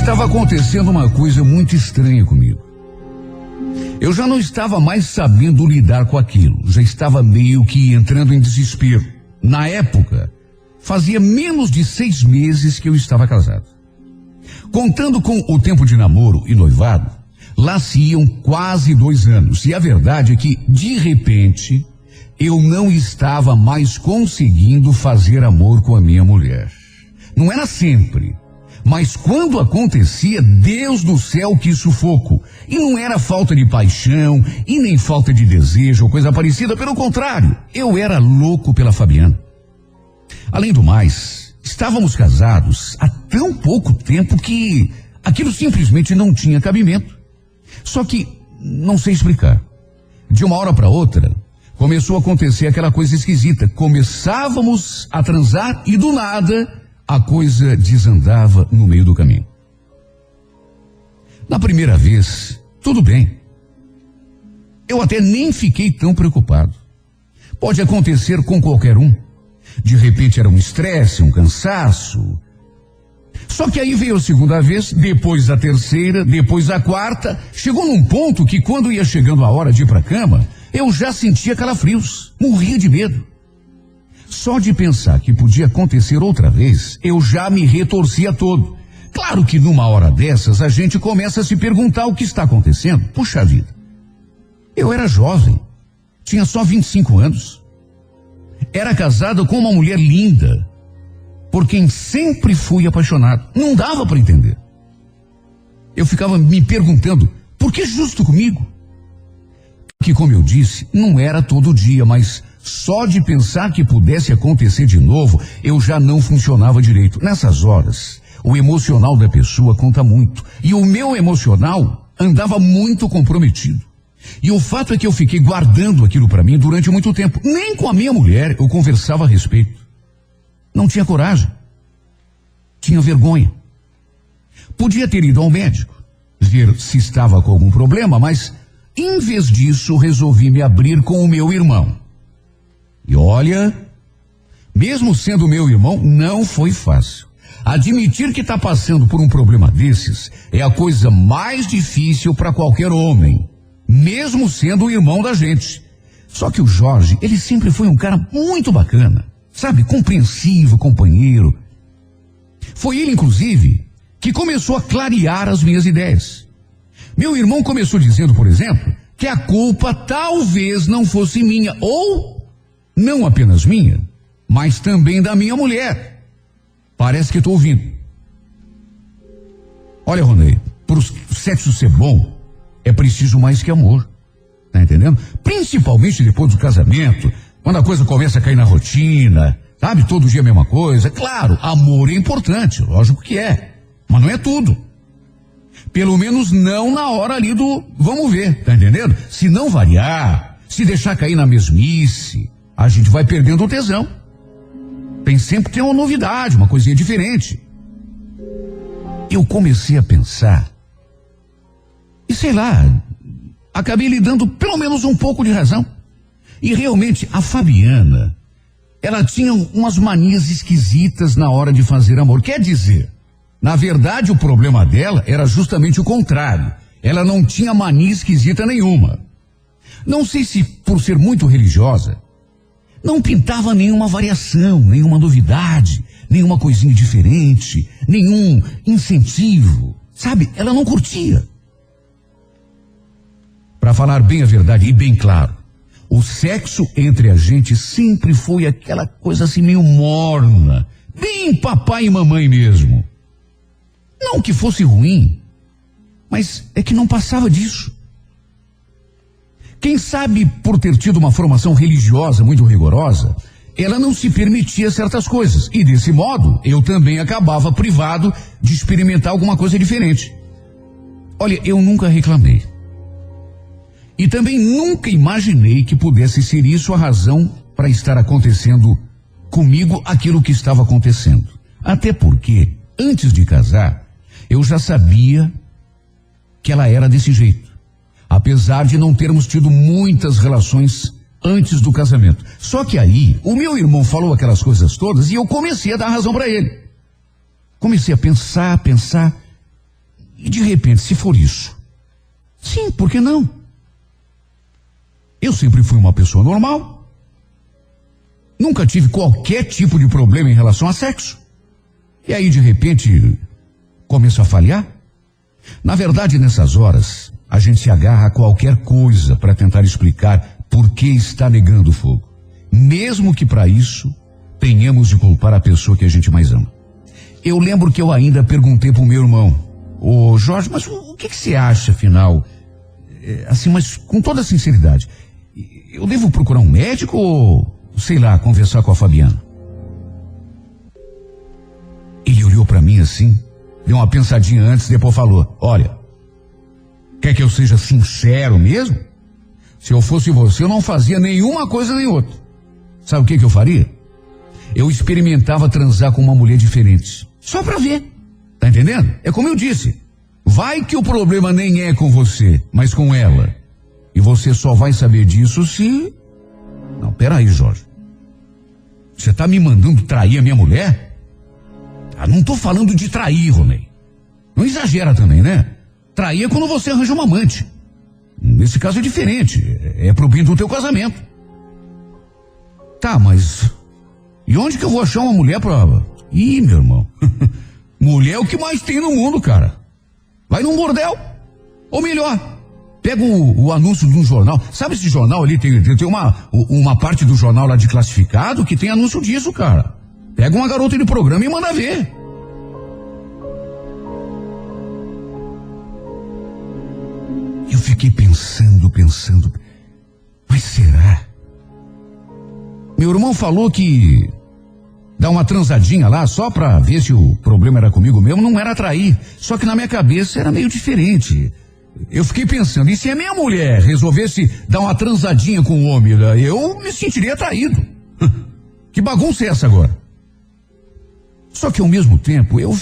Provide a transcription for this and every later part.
estava acontecendo uma coisa muito estranha comigo. Eu já não estava mais sabendo lidar com aquilo, já estava meio que entrando em desespero. Na época, fazia menos de 6 meses que eu estava casado. Contando com o tempo de namoro e noivado, lá se iam quase 2 anos. E a verdade é que, de repente, eu não estava mais conseguindo fazer amor com a minha mulher. Não era sempre, mas quando acontecia, Deus do céu, que sufoco. E não era falta de paixão e nem falta de desejo ou coisa parecida, pelo contrário, eu era louco pela Fabiana. Além do mais, estávamos casados há tão pouco tempo que aquilo simplesmente não tinha cabimento. Só que, não sei explicar, de uma hora para outra, começou a acontecer aquela coisa esquisita. Começávamos a transar e do nada a coisa desandava no meio do caminho. Na primeira vez, tudo bem. Eu até nem fiquei tão preocupado. Pode acontecer com qualquer um. De repente era um estresse, um cansaço. Só que aí veio a segunda vez, depois a terceira, depois a quarta. Chegou num ponto que quando ia chegando a hora de ir para a cama, eu já sentia calafrios, morria de medo. Só de pensar que podia acontecer outra vez, eu já me retorcia todo. Claro que numa hora dessas a gente começa a se perguntar o que está acontecendo. Puxa vida, eu era jovem, tinha só 25 anos. Era casado com uma mulher linda, por quem sempre fui apaixonado. Não dava para entender. Eu ficava me perguntando, por que justo comigo? Que, como eu disse, não era todo dia, mas só de pensar que pudesse acontecer de novo, eu já não funcionava direito. Nessas horas, o emocional da pessoa conta muito. E o meu emocional andava muito comprometido. E o fato é que eu fiquei guardando aquilo para mim durante muito tempo. Nem com a minha mulher eu conversava a respeito. Não tinha coragem. Tinha vergonha. Podia ter ido ao médico, ver se estava com algum problema, mas, em vez disso, resolvi me abrir com o meu irmão. E olha, mesmo sendo meu irmão, não foi fácil. Admitir que está passando por um problema desses é a coisa mais difícil para qualquer homem, mesmo sendo o irmão da gente. Só que o Jorge, ele sempre foi um cara muito bacana, sabe, compreensivo, companheiro. Foi ele, inclusive, que começou a clarear as minhas ideias. Meu irmão começou dizendo, por exemplo, que a culpa talvez não fosse minha, ou não apenas minha, mas também da minha mulher. Parece que estou ouvindo. Olha, Ronei, para o sexo ser bom, é preciso mais que amor. Tá entendendo? Principalmente depois do casamento, quando a coisa começa a cair na rotina, sabe? Todo dia a mesma coisa. Claro, amor é importante, lógico que é. Mas não é tudo. Pelo menos não na hora ali do vamos ver, tá entendendo? Se não variar, se deixar cair na mesmice, a gente vai perdendo o tesão. Tem sempre que ter uma novidade, uma coisinha diferente. Eu comecei a pensar, e sei lá, acabei lhe dando pelo menos um pouco de razão. E realmente, a Fabiana, ela tinha umas manias esquisitas na hora de fazer amor. Quer dizer, na verdade o problema dela era justamente o contrário. Ela não tinha mania esquisita nenhuma. Não sei se por ser muito religiosa, não pintava nenhuma variação, nenhuma novidade, nenhuma coisinha diferente, nenhum incentivo, sabe? Ela não curtia. Para falar bem a verdade e bem claro, o sexo entre a gente sempre foi aquela coisa assim meio morna, bem papai e mamãe mesmo. Não que fosse ruim, mas é que não passava disso. Quem sabe por ter tido uma formação religiosa muito rigorosa, ela não se permitia certas coisas. E desse modo, eu também acabava privado de experimentar alguma coisa diferente. Olha, eu nunca reclamei. E também nunca imaginei que pudesse ser isso a razão para estar acontecendo comigo aquilo que estava acontecendo. Até porque, antes de casar, eu já sabia que ela era desse jeito. Apesar de não termos tido muitas relações antes do casamento. Só que aí, o meu irmão falou aquelas coisas todas e eu comecei a dar razão para ele. Comecei a pensar, E de repente, se for isso, sim, por que não? Eu sempre fui uma pessoa normal. Nunca tive qualquer tipo de problema em relação a sexo. E aí, de repente, começo a falhar? Na verdade, nessas horas, a gente se agarra a qualquer coisa para tentar explicar por que está negando o fogo. Mesmo que para isso, tenhamos de culpar a pessoa que a gente mais ama. Eu lembro que eu ainda perguntei pro meu irmão: ô Jorge, mas o que você acha, afinal? Assim, mas com toda sinceridade, eu devo procurar um médico ou, sei lá, conversar com a Fabiana? Ele olhou para mim assim, deu uma pensadinha antes, depois falou: olha, quer que eu seja sincero mesmo? Se eu fosse você, eu não fazia nenhuma coisa nem outra. Sabe o que eu faria? Eu experimentava transar com uma mulher diferente, só pra ver. Tá entendendo? É como eu disse, vai que o problema nem é com você, mas com ela. E você só vai saber disso se... Não, peraí, Jorge. Você tá me mandando trair a minha mulher? Ah, não tô falando de trair, Ronei. Não exagera também, né? Trair é quando você arranja uma amante. Nesse caso é diferente. É pro bem do teu casamento. Tá, mas... E onde que eu vou achar uma mulher pra... Ih, meu irmão. Mulher é o que mais tem no mundo, cara. Vai num bordel. Ou melhor, pega o anúncio de um jornal. Sabe esse jornal ali? Tem uma parte do jornal lá de classificado que tem anúncio disso, cara. Pega uma garota de programa e manda ver. Eu fiquei pensando. Mas será? Meu irmão falou que dar uma transadinha lá só pra ver se o problema era comigo mesmo não era trair. Só que na minha cabeça era meio diferente. Eu fiquei pensando, e se a minha mulher resolvesse dar uma transadinha com o homem, eu me sentiria traído. Que bagunça é essa agora? Só que ao mesmo tempo eu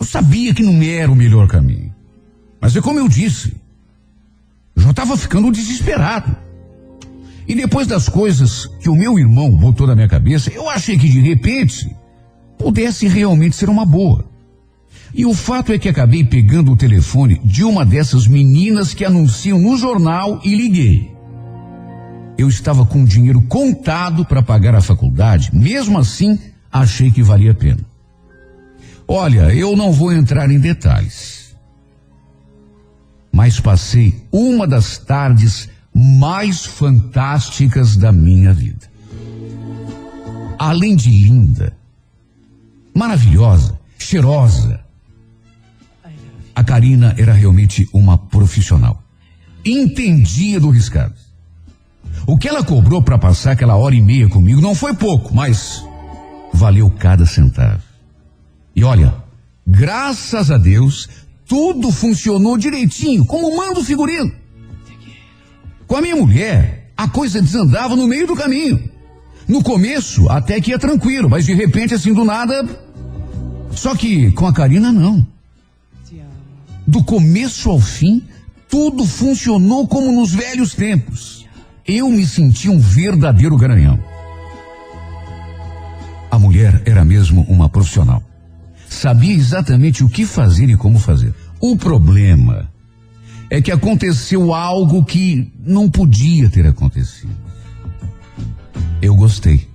sabia que não era o melhor caminho. Mas é como eu disse, eu já estava ficando desesperado. E depois das coisas que o meu irmão botou na minha cabeça, eu achei que de repente pudesse realmente ser uma boa. E o fato é que acabei pegando o telefone de uma dessas meninas que anunciam no jornal e liguei. Eu estava com dinheiro contado para pagar a faculdade, mesmo assim achei que valia a pena. Olha, eu não vou entrar em detalhes, mas passei uma das tardes mais fantásticas da minha vida. Além de linda, maravilhosa, cheirosa, a Karina era realmente uma profissional. Entendia do riscado. O que ela cobrou para passar aquela hora e meia comigo não foi pouco, mas valeu cada centavo. E olha, graças a Deus, tudo funcionou direitinho, como manda o figurino. Com a minha mulher, a coisa desandava no meio do caminho. No começo, até que ia tranquilo, mas de repente, assim, do nada... Só que com a Karina, não. Do começo ao fim, tudo funcionou como nos velhos tempos. Eu me senti um verdadeiro garanhão. A mulher era mesmo uma profissional. Sabia exatamente o que fazer e como fazer. O problema é que aconteceu algo que não podia ter acontecido. Eu gostei.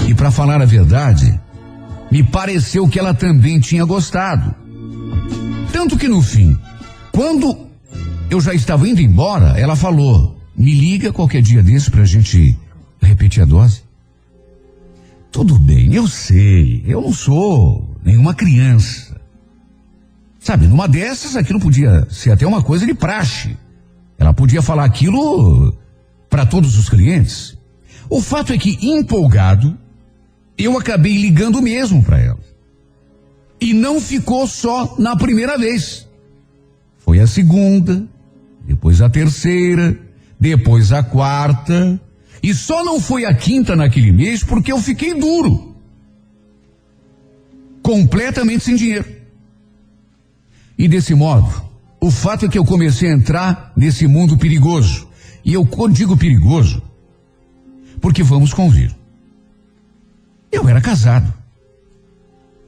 E para falar a verdade, me pareceu que ela também tinha gostado. Tanto que no fim, quando eu já estava indo embora, ela falou: me liga qualquer dia desse pra gente repetir a dose. Tudo bem, eu sei, eu não sou nenhuma criança. Sabe, numa dessas aquilo podia ser até uma coisa de praxe. Ela podia falar aquilo para todos os clientes. O fato é que, empolgado, eu acabei ligando mesmo para ela. E não ficou só na primeira vez. Foi a segunda, depois a terceira, depois a quarta, e só não foi a quinta naquele mês porque eu fiquei duro. Completamente sem dinheiro. E desse modo, o fato é que eu comecei a entrar nesse mundo perigoso. E eu digo perigoso porque, vamos convir, eu era casado.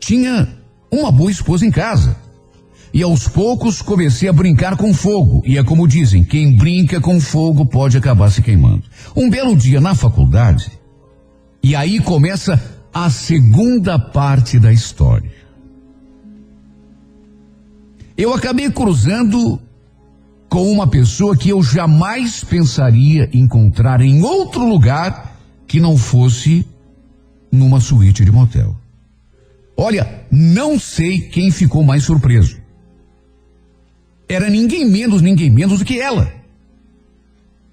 tinha uma boa esposa em casa. E aos poucos comecei a brincar com fogo. E é como dizem, quem brinca com fogo pode acabar se queimando. Um belo dia na faculdade, e aí começa a segunda parte da história. Eu acabei cruzando com uma pessoa que eu jamais pensaria encontrar em outro lugar que não fosse numa suíte de motel. Olha, não sei quem ficou mais surpreso. Era ninguém menos do que ela.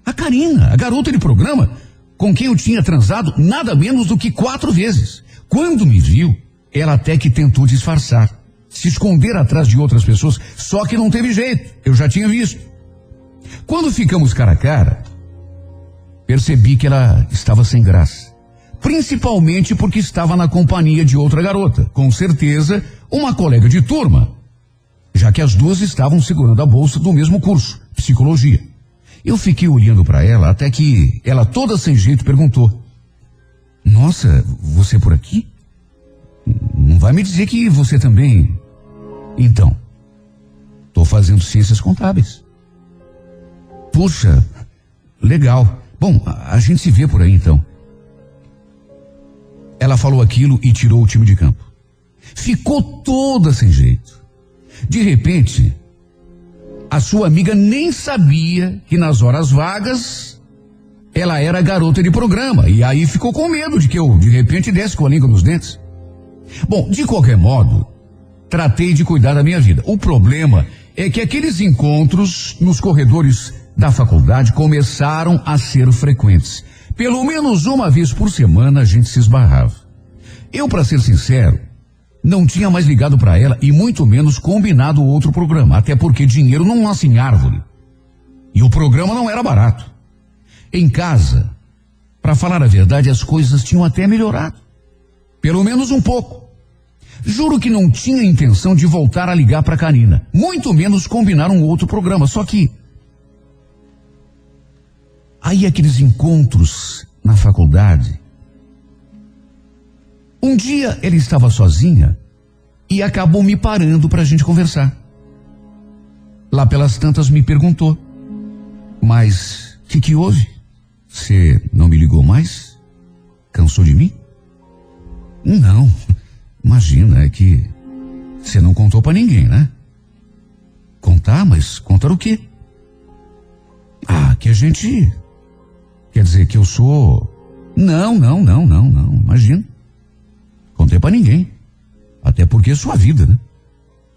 A Karina, a garota de programa, com quem eu tinha transado nada menos do que 4 vezes. Quando me viu, ela até que tentou disfarçar, se esconder atrás de outras pessoas, só que não teve jeito, eu já tinha visto. Quando ficamos cara a cara, percebi que ela estava sem graça. Principalmente porque estava na companhia de outra garota, com certeza uma colega de turma, já que as duas estavam segurando a bolsa do mesmo curso, psicologia. Eu fiquei olhando para ela até que ela, toda sem jeito, perguntou: "Nossa, você por aqui? Não vai me dizer que você também..." "Então, tô fazendo ciências contábeis." "Puxa, legal. Bom, a gente se vê por aí então." Ela falou aquilo e tirou o time de campo. Ficou toda sem jeito. De repente, a sua amiga nem sabia que nas horas vagas ela era garota de programa, e aí ficou com medo de que eu de repente desse com a língua nos dentes. Bom, de qualquer modo, tratei de cuidar da minha vida. O problema é que aqueles encontros nos corredores da faculdade começaram a ser frequentes. Pelo menos uma vez por semana a gente se esbarrava. Eu, para ser sincero, não tinha mais ligado para ela e muito menos combinado outro programa, até porque dinheiro não nasce em árvore. E o programa não era barato. Em casa, para falar a verdade, as coisas tinham até melhorado. Pelo menos um pouco. Juro que não tinha intenção de voltar a ligar para Karina, muito menos combinar um outro programa, só que aí aqueles encontros na faculdade. Um dia ela estava sozinha e acabou me parando para a gente conversar. Lá pelas tantas me perguntou: "Mas o que houve? Você não me ligou mais? Cansou de mim?" "Não, imagina, é que você não contou para ninguém, né?" "Contar? Mas contar o quê?" "Ah, que a gente... Quer dizer que eu sou..." Não, imagina. Contei pra ninguém. Até porque é sua vida, né?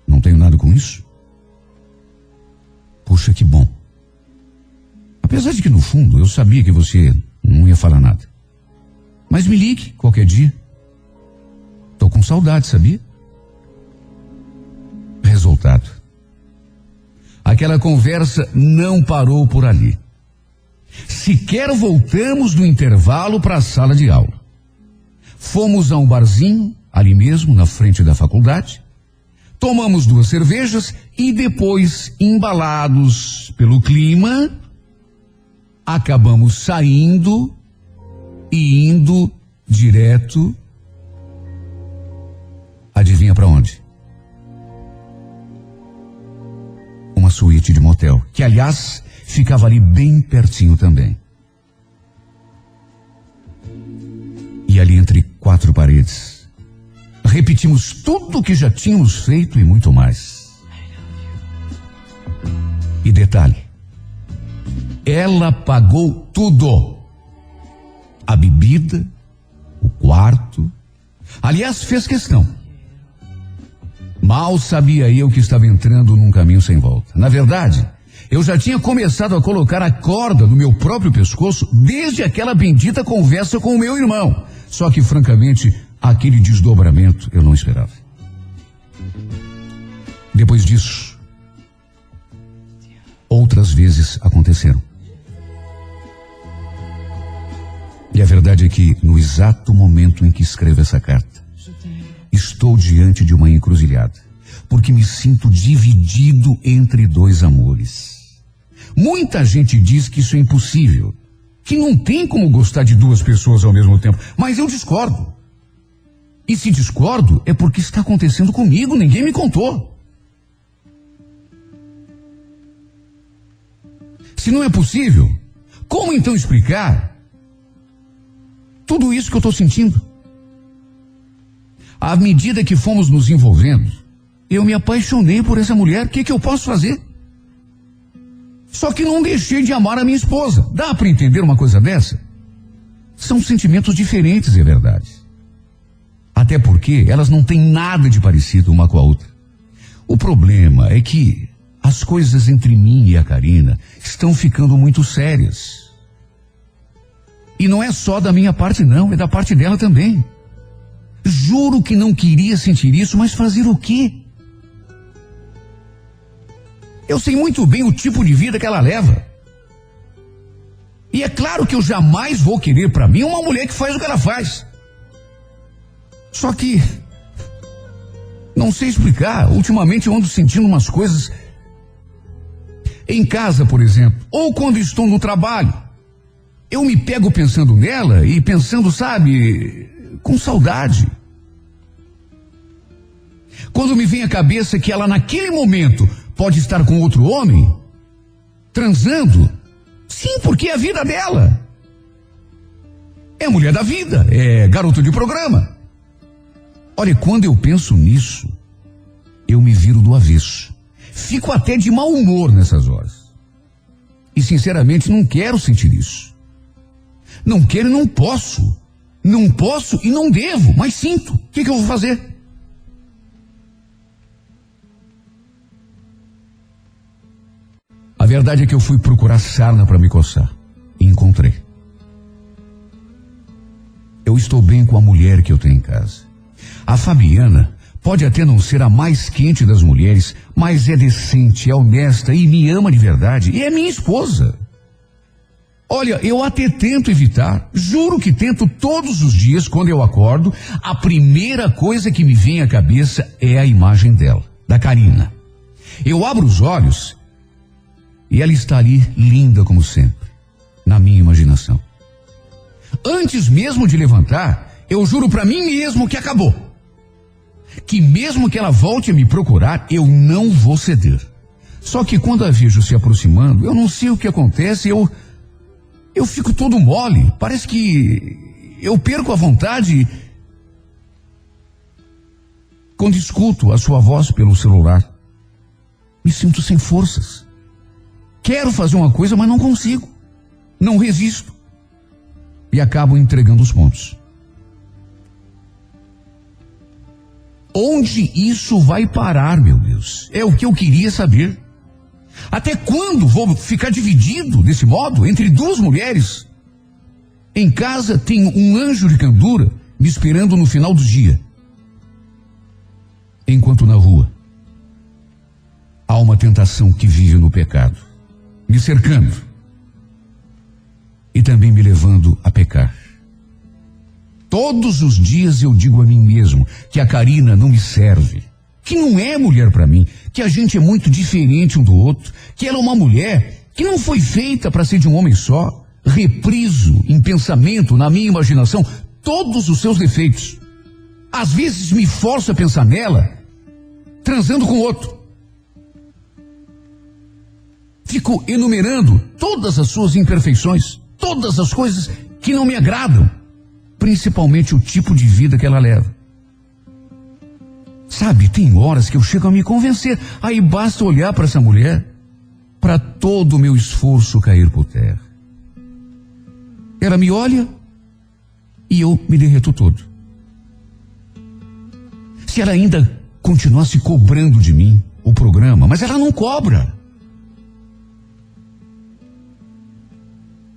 Não tenho nada com isso." "Puxa, que bom. Apesar de que no fundo eu sabia que você não ia falar nada. Mas me ligue qualquer dia. Tô com saudade, sabia?" Resultado: aquela conversa não parou por ali. Sequer voltamos do intervalo para a sala de aula. Fomos a um barzinho, ali mesmo, na frente da faculdade. Tomamos 2 cervejas e depois, embalados pelo clima, acabamos saindo e indo direto. Adivinha para onde? Uma suíte de motel, que aliás ficava ali bem pertinho também. E ali entre 4 paredes, repetimos tudo o que já tínhamos feito e muito mais. E detalhe, ela pagou tudo. A bebida, o quarto. Aliás, fez questão. Mal sabia eu que estava entrando num caminho sem volta. Na verdade, eu já tinha começado a colocar a corda no meu próprio pescoço desde aquela bendita conversa com o meu irmão. Só que, francamente, aquele desdobramento eu não esperava. Depois disso, outras vezes aconteceram. E a verdade é que, no exato momento em que escrevo essa carta, estou diante de uma encruzilhada, porque me sinto dividido entre 2 amores. Muita gente diz que isso é impossível, que não tem como gostar de 2 pessoas ao mesmo tempo, mas eu discordo. E se discordo, é porque está acontecendo comigo, ninguém me contou. Se não é possível, como então explicar tudo isso que eu estou sentindo? À medida que fomos nos envolvendo, eu me apaixonei por essa mulher. O que eu posso fazer? Só que não deixei de amar a minha esposa. Dá para entender uma coisa dessa? São sentimentos diferentes, é verdade. Até porque elas não têm nada de parecido uma com a outra. O problema é que as coisas entre mim e a Karina estão ficando muito sérias. E não é só da minha parte não, é da parte dela também. Juro que não queria sentir isso, mas fazer o quê? Eu sei muito bem o tipo de vida que ela leva. E é claro que eu jamais vou querer para mim uma mulher que faz o que ela faz. Só que não sei explicar. Ultimamente eu ando sentindo umas coisas em casa, por exemplo, ou quando estou no trabalho. Eu me pego pensando nela e pensando, sabe, com saudade. Quando me vem à cabeça que ela naquele momento pode estar com outro homem, transando, sim, porque é a vida dela. É a mulher da vida, é garoto de programa. Olha, quando eu penso nisso, eu me viro do avesso. Fico até de mau humor nessas horas. E sinceramente não quero sentir isso. Não quero e não posso. Não posso e não devo, mas sinto. O que eu vou fazer? A verdade é que eu fui procurar sarna para me coçar. E encontrei. Eu estou bem com a mulher que eu tenho em casa. A Fabiana pode até não ser a mais quente das mulheres, mas é decente, é honesta e me ama de verdade. E é minha esposa. Olha, eu até tento evitar, juro que tento todos os dias quando eu acordo, a primeira coisa que me vem à cabeça é a imagem dela, da Karina. Eu abro os olhos e ela está ali linda como sempre, na minha imaginação. Antes mesmo de levantar, eu juro para mim mesmo que acabou. Que mesmo que ela volte a me procurar, eu não vou ceder. Só que quando a vejo se aproximando, eu não sei o que acontece, eu fico todo mole, parece que eu perco a vontade quando escuto a sua voz pelo celular. Me sinto sem forças. Quero fazer uma coisa, mas não consigo. Não resisto. E acabo entregando os pontos. Onde isso vai parar, meu Deus? É o que eu queria saber. Até quando vou ficar dividido desse modo entre duas mulheres? Em casa tem um anjo de candura me esperando no final do dia. Enquanto na rua há uma tentação que vive no pecado, me cercando e também me levando a pecar. Todos os dias eu digo a mim mesmo que a Karina não me serve, que não é mulher para mim, que a gente é muito diferente um do outro, que ela é uma mulher que não foi feita para ser de um homem só. Repriso em pensamento, na minha imaginação, todos os seus defeitos. Às vezes me forço a pensar nela transando com outro. Fico enumerando todas as suas imperfeições, todas as coisas que não me agradam, principalmente o tipo de vida que ela leva. Sabe, tem horas que eu chego a me convencer, aí basta olhar para essa mulher, para todo o meu esforço cair por terra. Ela me olha e eu me derreto todo. Se ela ainda continuasse cobrando de mim o programa, mas ela não cobra.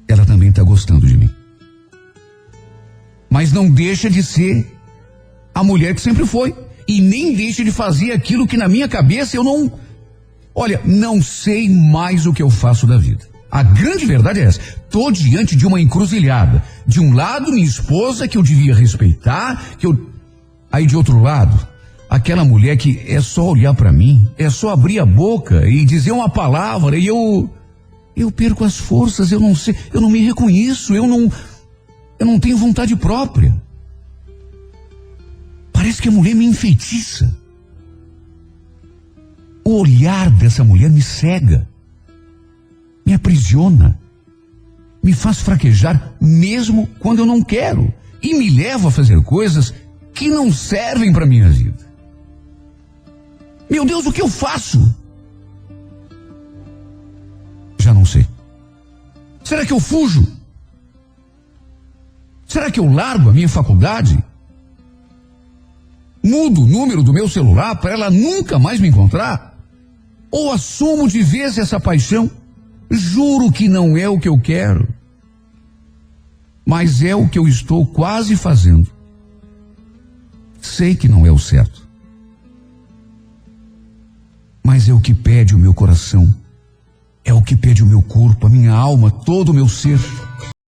Ela também está gostando de mim. Mas não deixa de ser a mulher que sempre foi. E nem deixa de fazer aquilo que na minha cabeça eu não... Olha, não sei mais o que eu faço da vida. A grande verdade é essa. Estou diante de uma encruzilhada. De um lado, minha esposa, que eu devia respeitar, Aí de outro lado, aquela mulher que é só olhar para mim, é só abrir a boca e dizer uma palavra e eu perco as forças, eu não sei, eu não me reconheço, eu não tenho vontade própria. Parece que a mulher me enfeitiça. O olhar dessa mulher me cega, me aprisiona, me faz fraquejar mesmo quando eu não quero e me leva a fazer coisas que não servem para minha vida. Meu Deus, o que eu faço? Já não sei. Será que eu fujo? Será que eu largo a minha faculdade? Mudo o número do meu celular para ela nunca mais me encontrar? Ou assumo de vez essa paixão? Juro que não é o que eu quero. Mas é o que eu estou quase fazendo. Sei que não é o certo. Mas é o que pede o meu coração. É o que pede o meu corpo, a minha alma, todo o meu ser.